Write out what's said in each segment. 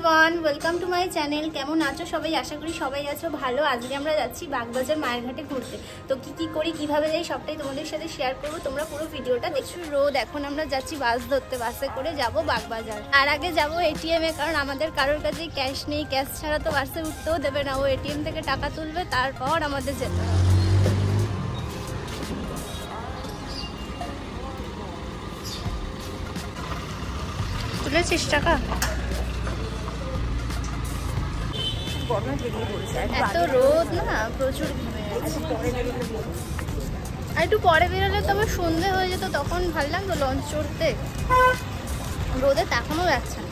Everyone, welcome to my channel. কেমন আছো সবাই? আশা করি সবাই আছো ভালো। আজকে আমরা যাচ্ছি বাগবাজার মায়ের ঘাটে ঘুরতে। তো কি করি, কিভাবে যাই, সবটাই তোমাদের সাথে শেয়ার করবো। তোমরা পুরো ভিডিওটা দেখছো। রোদ, এখন আমরা যাচ্ছি বাস ধরতে, বাসে করে যাব বাগবাজার। আর আগে যাব এটিএমে, কারণ আমাদের কারোর কাছে ক্যাশ নেই। ক্যাশ ছাড়া তো বাসে উঠতেও দেবে না। ও এটিএম থেকে টাকা তুলবে, তারপর আমাদের যেতে হবে। তুলেছিস টাকা? এত রোদ না, প্রচুর ঘেমে গেছে। আর একটু পরে বেরোলে তবে সন্ধে হয়ে যেত, তখন ভালো লাগতো লঞ্চ চড়তে। রোদে তাকানো যাচ্ছে না।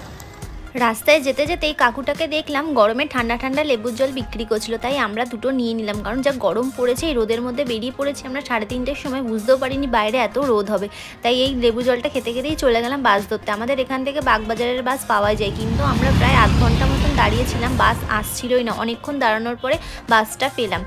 রাস্তায় যেতে যেতেই কাকুটাকে দেখলাম গরমে ঠান্ডা ঠান্ডা লেবুর জল বিক্রি করছিল, তাই আমরা দুটো নিয়ে নিলাম। কারণ যা গরম পড়েছে, এই রোদের মধ্যে বেরিয়ে পড়েছি আমরা 3:30টার সময়, বুঝতেও পারিনি বাইরে এত রোদ হবে। তাই এই লেবু জলটা খেতে খেতেই চলে গেলাম বাস ধরতে। আমাদের এখান থেকে বাগবাজারের বাস পাওয়া যায়, কিন্তু আমরা প্রায় আধ ঘন্টা মতন দাঁড়িয়েছিলাম, বাস আসছিলই না। অনেকক্ষণ দাঁড়ানোর পরে বাসটা পেলাম।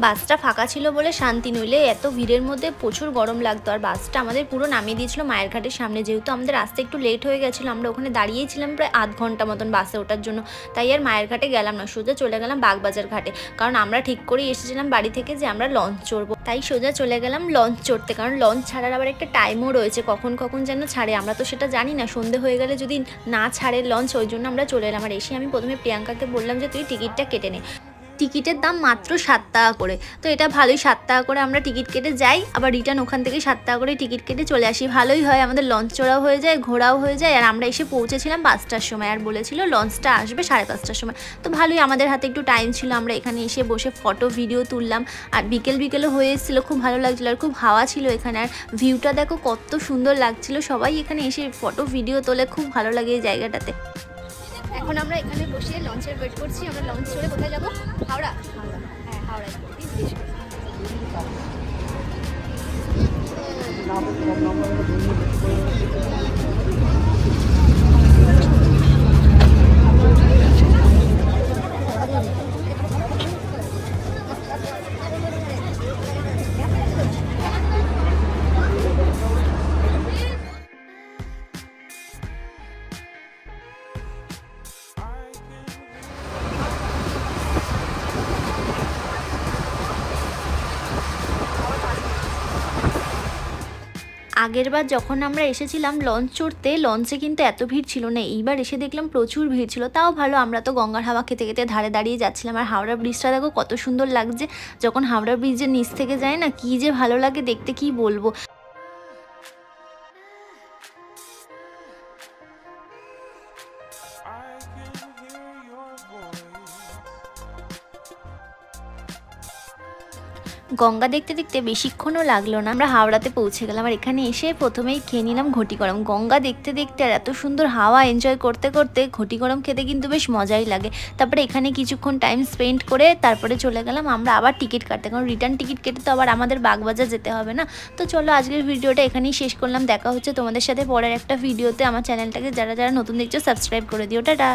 বাসটা ফাঁকা ছিল বলে শান্তি, নইলে এত ভিড়ের মধ্যে প্রচুর গরম লাগতো। আর বাসটা আমাদের পুরো নামিয়ে দিয়েছিল মায়ের ঘাটের সামনে। যেহেতু আমাদের আসতে একটু লেট হয়ে গেছিলো, আমরা ওখানে দাঁড়িয়েছিলাম প্রায় আধ ঘন্টা মতন বাসে ওঠার জন্য। তাই আর মায়ের ঘাটে গেলাম না, সোজা চলে গেলাম বাগবাজার ঘাটে। কারণ আমরা ঠিক করেই এসেছিলাম বাড়ি থেকে যে আমরা লঞ্চ চড়বো, তাই সোজা চলে গেলাম লঞ্চ চড়তে। কারণ লঞ্চ ছাড়ার আবার একটা টাইমও রয়েছে, কখন কখন যেন ছাড়ে আমরা তো সেটা জানি না। সন্ধে হয়ে গেলে যদি না ছাড়ে লঞ্চ, ওই জন্য আমরা চলে এলাম। আর এসে আমি প্রথমে প্রিয়াঙ্কাকে বললাম যে তুই টিকিটটা কেটে নে। টিকিটের দাম মাত্র 7 টাকা করে, তো এটা ভালোই। 7 টাকা করে আমরা টিকিট কেটে যাই, আবার রিটার্ন ওখান থেকে 7 টাকা করে টিকিট কেটে চলে আসি। ভালোই হয়, আমাদের লঞ্চ চড়াও হয়ে যায়, ঘোরাও হয়ে যায়। আর আমরা এসে পৌঁছেছিলাম 5টার সময়, আর বলেছিল লঞ্চটা আসবে 5:30টার সময়। তো ভালোই, আমাদের হাতে একটু টাইম ছিল। আমরা এখানে এসে বসে ফটো ভিডিও তুললাম। আর বিকেলও হয়ে এসেছিলো, খুব ভালো লাগছিলো। আর খুব হাওয়া ছিল এখানে। আর ভিউটা দেখো কত সুন্দর লাগছিল। সবাই এখানে এসে ফটো ভিডিও তোলে, খুব ভালো লাগে এই জায়গাটাতে। এখন আমরা এখানে বসে লঞ্চের ওয়েট করছি। আমরা লঞ্চ চড়ে কোথায় যাবো? হাওড়া। হ্যাঁ, হাওড়ায়। আগেরবার যখন আমরা এসেছিলাম লঞ্চ চড়তে, লঞ্চে কিন্তু এত ভিড় ছিল না। এইবার এসে দেখলাম প্রচুর ভিড় ছিল। তাও ভালো, আমরা তো গঙ্গার হাওয়া খেতে খেতে ধারে দাঁড়িয়ে যাচ্ছিলাম। আর হাওড়া ব্রিজটা দেখো কত সুন্দর লাগছে। যখন হাওড়া ব্রিজের নিচ থেকে যায় না, কি যে ভালো লাগে দেখতে, কি বলবো। গঙ্গা দেখতে দেখতে বেশিক্ষণও লাগলো না, আমরা হাওড়াতে পৌঁছে গেলাম। আর এখানে এসে প্রথমেই খেয়ে নিলাম ঘটি গরম। গঙ্গা দেখতে দেখতে আর এত সুন্দর হাওয়া এনজয় করতে করতে ঘটি গরম খেতে কিন্তু বেশ মজাই লাগে। তারপরে এখানে কিছুক্ষণ টাইম স্পেন্ড করে তারপরে চলে গেলাম আমরা আবার টিকিট কাটতে, কারণ রিটার্ন টিকিট কেটে তো আবার আমাদের বাগবাজার যেতে হবে না। তো চলো, আজকের ভিডিওটা এখানেই শেষ করলাম। দেখা হচ্ছে তোমাদের সাথে পরের একটা ভিডিওতে। আমার চ্যানেলটাকে যারা যারা নতুন দেখছো সাবস্ক্রাইব করে দিও। টাটা।